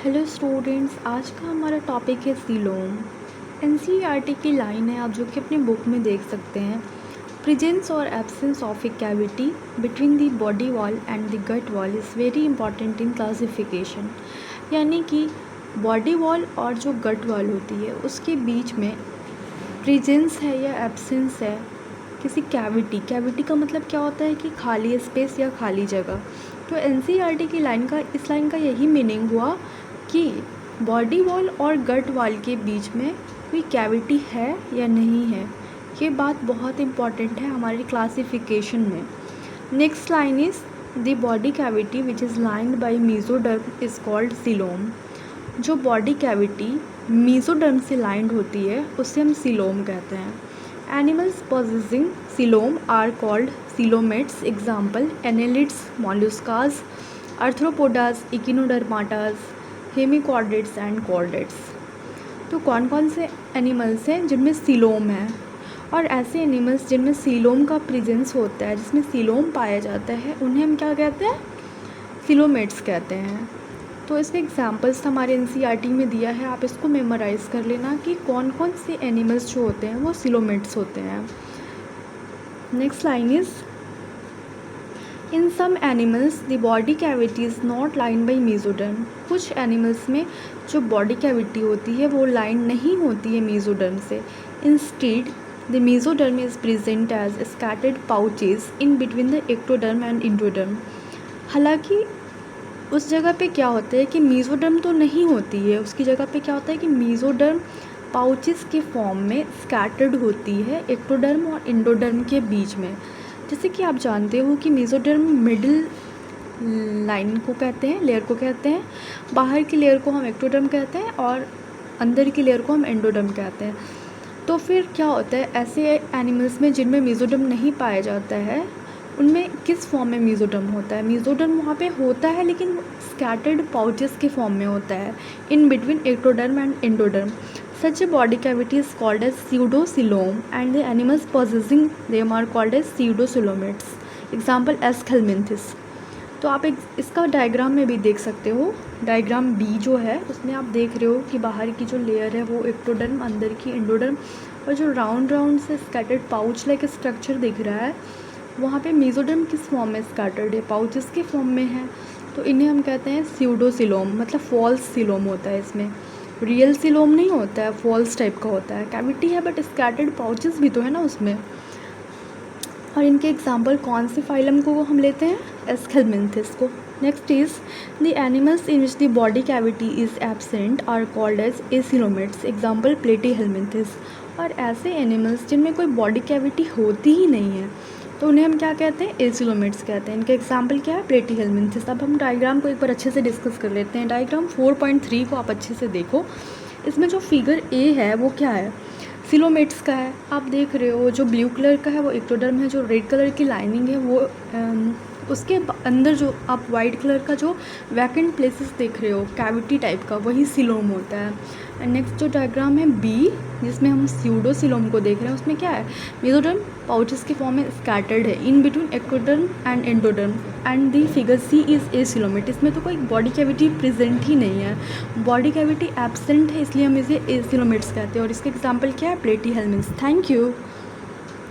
Hello students, आज का हमारा टॉपिक है सीलोम। एनसीईआरटी की लाइन है, आप जो कि अपनी बुक में देख सकते हैं। प्रेजेंस और absence of a cavity between the body wall and the gut wall is very important in classification. यानी कि बॉडी वॉल और जो गट वॉल होती है उसके बीच में प्रेजेंस है या एब्सेंस है किसी कैविटी का मतलब क्या होता है कि खाली स्पेस या खाली जगह। तो एनसीईआरटी की इस लाइन का यही मीनिंग हुआ कि बॉडी वॉल और गट वॉल के बीच में कोई कैविटी है या नहीं है। ये बात बहुत इम्पॉर्टेंट है हमारी क्लासिफिकेशन में। Next line is the body cavity which is lined by mesoderm is called coelom. जो बॉडी कैविटी मेसोडर्म से लाइंड होती है उसे हम सीलोम कहते हैं। Animals possessing coelom are called coelomates. Example annelids, molluscas, arthropodas, echinodermatas, hemichordates and chordates. तो कौन कौन से एनिमल्स हैं जिनमें सीलोम है, और ऐसे एनिमल्स जिनमें सीलोम का प्रेजेंस होता है, जिसमें सीलोम पाया जाता है, उन्हें हम क्या कहते हैं? सीलोमेट्स कहते हैं। तो इसके एग्जाम्पल्स हमारे एनसीईआरटी में दिया है, आप इसको मेमोराइज़ कर लेना कि कौन कौन से एनिमल्स जो होते हैं वो सीलोमेट्स होते हैं। Next line is in some animals the body cavity is not line by mesoderm. कुछ एनिमल्स में जो बॉडी कैविटी होती है वो लाइन नहीं होती है मेसोडर्म से। Instead the mesoderm is present as scattered pouches in between the ectoderm and endoderm. हालांकि उस जगह पे क्या होता है कि मेसोडर्म तो नहीं होती है, उसकी जगह पे क्या होता है कि मेसोडर्म पाउचेस के फॉर्म में स्कैटर्ड होती है एक्टोडर्म और इंडोडर्म के बीच में। जैसे कि आप जानते हो कि मेसोडर्म मिडिल लाइन को कहते हैं, लेयर को कहते हैं, बाहर की लेयर को हम एक्टोडर्म कहते हैं और अंदर की लेयर को हम एंडोडर्म कहते हैं। तो फिर क्या होता है ऐसे एनिमल्स में जिनमें मेसोडर्म नहीं पाया जाता है उनमें किस फॉर्म में मेसोडर्म होता है? मेसोडर्म वहाँ पे होता है लेकिन स्कैटर्ड पाउचेस के फॉर्म में होता है in between ectoderm and endoderm. Such a body cavity is called as pseudocoelom and the animals possessing them are called as pseudocoelomates. Example aschelminthes. तो आप इसका डायग्राम में भी देख सकते हो। डायग्राम बी जो है उसमें आप देख रहे हो कि बाहर की जो लेयर है वो एक्टोडर्म, अंदर की एंडोडर्म, और जो राउंड राउंड से स्कैटर्ड पाउच लाइक स्ट्रक्चर दिख रहा है वहाँ पे मेसोडर्म किस फॉर्म में स्कैटर्ड है? पाउचेस के फॉर्म में है। तो इन्हें हम कहते हैं स्यूडोसीलोम, मतलब फॉल्स सीलोम होता है। इसमें रियल सीलोम नहीं होता है, फॉल्स टाइप का होता है। कैविटी है बट स्कैटर्ड पाउचेस भी तो है ना उसमें। और इनके एग्जाम्पल कौन से फाइलम को हम लेते हैं? एस्केलमिंथिस को। Next is the animals in which the body cavity is absent are called as acoelomates. Example platyhelminthes. और ऐसे एनिमल्स जिनमें कोई बॉडी कैविटी होती ही नहीं है तो उन्हें हम क्या कहते हैं? एसिलोमेट्स कहते हैं। इनके एग्जाम्पल क्या है? प्लेटीहेलमिंथिस। अब हम डायग्राम को एक बार अच्छे से डिस्कस कर लेते हैं। डायग्राम 4.3 को आप अच्छे से देखो। इसमें जो फिगर ए है वो क्या है? सीलोमेट्स का है। आप देख रहे हो जो ब्लू कलर का है वो एक्टोडर्म है, जो रेड कलर की लाइनिंग है वो उसके अंदर जो आप वाइट कलर का जो वैकेंट प्लेसेस देख रहे हो कैविटी टाइप का, वही सीलोम होता है। एंड नेक्स्ट जो डायग्राम है बी जिसमें हम स्यूडोसीलोम को देख रहे हैं उसमें क्या है? मेसोडर्म पाउचेस के फॉर्म में स्कैटर्ड है in between ectoderm and endoderm. And the figure C is acoelomate. इसमें तो कोई बॉडी कैविटी प्रेजेंट ही नहीं है, बॉडी कैविटी एब्सेंट है, इसलिए हम इसे एसिलोमेट्स कहते हैं। और इसके एग्जाम्पल क्या है? प्लेटीहेलमिंथ्स। Thank you.